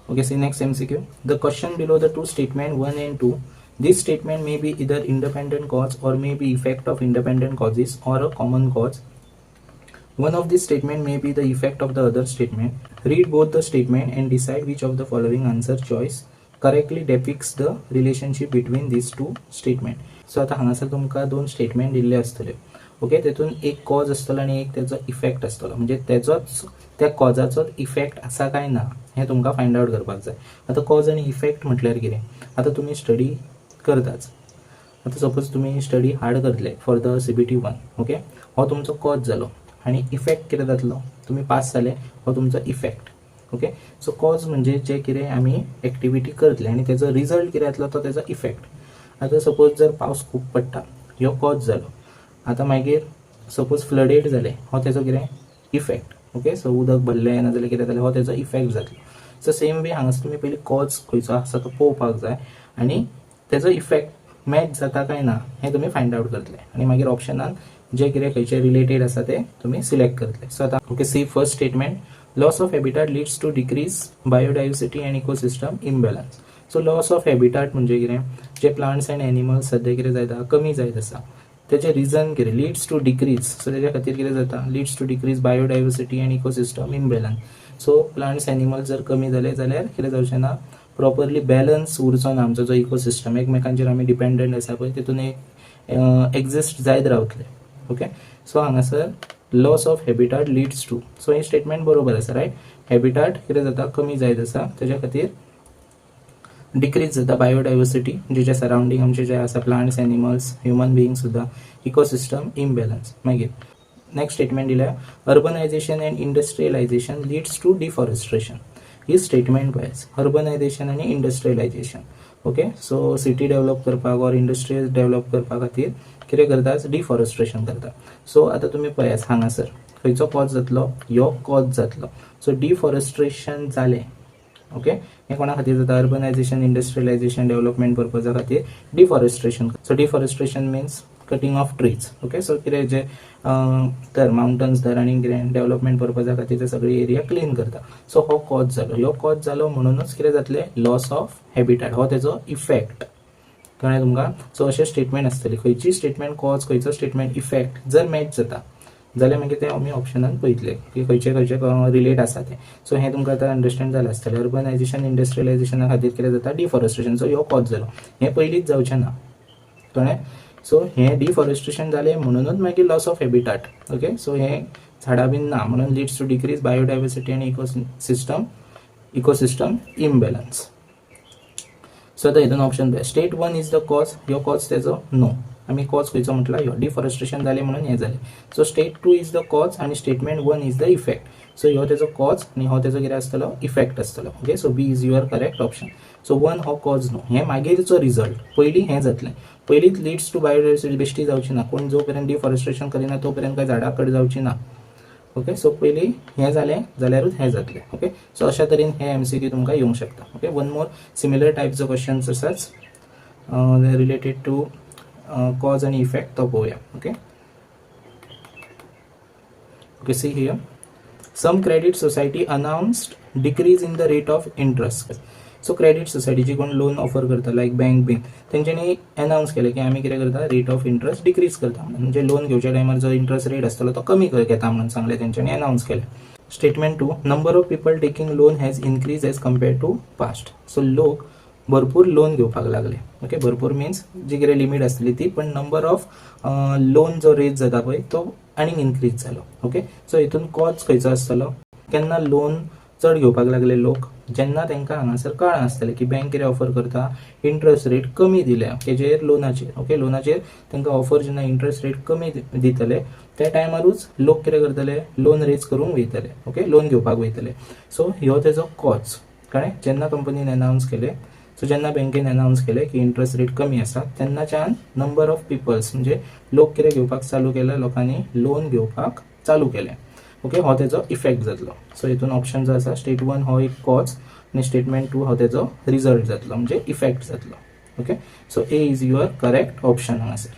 Okay, see next MCQ. The question below the two statement 1 and 2. This statement may be either independent cause or may be effect of independent causes or a common cause. One of these statement may be the effect of the other statement. Read both the statement and decide which of the following answer choice correctly depicts the relationship between these two statement. So आता हांगासर तुमका दोन statement दिल्ले असतले. Okay, तेतून एक cause असतलो आणि एक त्याचा इफेक्ट असतलो. म्हणजे त्याचोच त्या कॉजाचो इफेक्ट असा काय ना हे तुमका फाइंड आउट करपाक जाय. आता कॉज आणि इफेक्ट म्हटल्यार कितें, आता तुम्ही स्टडी करताच. आता सपोज तुम्ही स्टडी हार्ड करतले फॉर द CBT 1. ओके, हो तुमचो कॉज जालो आणि इफेक्ट कितें जातलो, तुम्ही पास जाले हो तुमचो इफेक्ट. ओके, सो कॉज म्हणजे जे कितें आमी एक्टिविटी करतले आणि त्याचा रिजल्ट कितें जातलो तो त्याचा इफेक्ट. आता सपोज जर पावस खूप पडटा ह्यो कॉज जालो. आता मागीर सपोज फ्लडेड जाले हो त्याचो कितें इफेक्ट. ओके, सो उदक भरलें ना जाल्यार कितें जालें हो त्याचो इफेक्ट जातलो. सो सेम वे हांगासर तुम्ही पयलीं कॉज खंयचो आसा तो पळोवपाक जाय आणि त्याचो इफेक्ट मॅच जाता काय ना हे तुम्ही फाइंड आउट करतले आणि मागीर ऑप्शनान जे कितें खंयचे रिलेटेड आसा ते तुम्ही सिलेक्ट करतले. सो आता okay, see first statement. Loss of habitat leads to decrease biodiversity and ecosystem imbalance. So loss of habitat म्हणजे कितें, जे प्लांट्स अँड एनिमल्स सद्या कितें जाता कमी जायत आसा त्याचे रिजन कितें, लीड्स टू डिक्रीज. सो त्याच्या खातीर कितें जाता, leads to decrease biodiversity and ecosystem imbalance. So plants animals जर कमी जाले जाल्यार कितें जावचें ना, प्रॉपरली बॅलन्स उरचो ना आमचो जो इकोसिस्टम, एकमेकांचेर आमी डिपेंडंट आसा पळय तितून एक एक्झिस्ट जायत रावतले. ओके, सो हांगासर loss of habitat leads to. So हे स्टेटमेंट बरोबर आसा रायट. हॅबिटाट कितें जाता कमी जायत आसा त्याच्या खातीर डिक्रीज जाता बायोडायव्हर्सिटी म्हणजे जे सराउंडिंग आमचे जे आसा प्लांट्स एनिमल्स ह्युमन बिईंग सुद्धा, इकोसिस्टम इम्बॅलन्स. मागीर नेक्स्ट स्टेटमेंट दिल्या urbanisation and industrialisation leads to deforestation. ही स्टेटमेंट वायज अर्बनायझेशन आणि industrialisation. Okay, so city develop करपाक और इंडस्ट्रीज डेव्हलप करपा खातीर कितें करतात, डिफॉरेस्ट्रेशन करतात. सो आता तुम्ही पळयात हांगासर खंयचो कॉज जातलो, ह्यो कॉज जातलो. सो डिफॉरेस्ट्रेशन जाले. ओके, हे कोणा खातीर जाता, अर्बनायझेशन इंडस्ट्रियलायझेशन डेव्हलपमेंट पर्पजा खातीर deforestation. So deforestation means cutting of trees. Okay, so कितें जे तर माउंटन्स धर आणि कितें डेव्हलपमेंट पर्पजा खातीर ते सगळी एरिया क्लीन करता. सो हो कॉज जालो. ह्यो कॉज जालो म्हणूनच कितें जातले, लॉस ऑफ हॅबिटाट हो तेजो इफेक्ट. कळ्ळें तुमकां. सो अशें स्टेटमेंट आसतली, खंयची स्टेटमेंट कॉज खंयचो स्टेटमेंट इफेक्ट जर मॅच जाता जाल्यार मागीर ते आमी ऑप्शनान पळयतले की खंयचे खंयचे रिलेट आसा ते. सो हें तुमकां आतां अंडरस्टँड जालें आसतलें. अर्बनायझेशन इंडस्ट्रियलायझेशना खातीर कितें जाता, डिफॉरेस्ट्रेशन. सो ह्यो कॉज जालो, हें पयलींच जावचें ना. कळ्ळें. सो हें डिफॉरेस्ट्रेशन जालें म्हणूनच मागीर loss of habitat. Okay, so हें झाडां बीन ना म्हणून लीड्स टू डिक्रीज बायोडायव्हर्सिटी आनी इकोसिस्टम इम्बॅलन्स. सो आता हितून ऑप्शन पळय. State 1 is the cause. ह्यो कॉज तेजो नो. आमी कॉज खंयचो म्हटला, ह्यो डिफॉरेस्ट्रेशन जालें म्हणून हें जालें. So state 2 is the cause आणि statement 1 is the effect. So ह्यो तेजो कॉज आणि हो तेजो कितें आसतलो, इफेक्ट आसतलो. Okay, so B is your correct option. So 1 हो कॉज नो. हें मागीरचो रिजल्ट. पयलीं हें जातलें, पयलींच लीड्स टू बायोडायव्हर्सिटी बेश्टी जावची ना. कोण जो पर्यंत डिफॉरेस्ट्रेशन करिना तो पर्यंत काय झाडां कट जावची ना. ओके, सो पयलीं हें जालें जाल्यारूच हें जातलें. ओके, सो अशा तरेन हे MCQ तुमकां येवंक शकता. ओके, वन मोर सिमिलर टायपचो क्वेश्चन्स आसात रिलेटेड टू कॉज आणि इफेक्ट तो पळोवया. Okay, okay, see here. Some credit society announced decrease in the rate of interest. So credit society जी कोण लोन ऑफर करता लायक बँक बीन तेंच्यांनी अनाउन्स केलें की आमी कितें करता, रेट ऑफ इंटरेस्ट डिक्रीज करता म्हणून. म्हणजे लोन घेवच्या टायमार जो इंटरेस्ट रेट आसतलो तो कमी घेता म्हणून सांगलें तेंच्यांनी, अनाउन्स केलें. Statement 2. Number of people taking loan has increase as compared to past. So लोक भरपूर लोन घेवपाक लागले. ओके, भरपूर मीन्स जी कितें लिमीट आसतली ती, पण नंबर ऑफ लोन जो रेट जाता पळय तो आनीक इन्क्रीज जालो. ओके, सो हितून कॉज खंयचो आसतलो, केन्ना लोन चड घेवपाक लागले लोक, जेन्ना तांकां हांगासर कळ्ळां आसतलें की बँक कितें ऑफर करता, इंटरेस्ट रेट कमी दिल्या तेजेर लोनाचेर. ओके, लोनाचेर तांकां ऑफर जेन्ना इंटरेस्ट रेट कमी दितले त्या टायमारूच लोक कितें करतले, लोन रेज करूंक वयतले. ओके, लोन घेवपाक वयतले. सो ह्यो तेजो कॉज. कळ्ळें. जेन्ना कंपनीन अनाउन्स केलें, सो जेन्ना बँकेन अनाउन्स केलें की इंटरेस्ट रेट कमी आसा तेन्नाच्यान नंबर ऑफ पिपल्स म्हणजे लोक कितें घेवपाक चालू केलें, लोकांनी लोन घेवपाक चालू केलें. ओके, हो तेजो इफेक्ट जातलो. सो हितून ऑप्शन जो आसा, स्टेट 1 हो एक कॉज आणि स्टेटमेंट 2 हो तेजो रिजल्ट जातलो म्हणजे इफेक्ट जातलो. Okay, so A is your correct option हांगासर.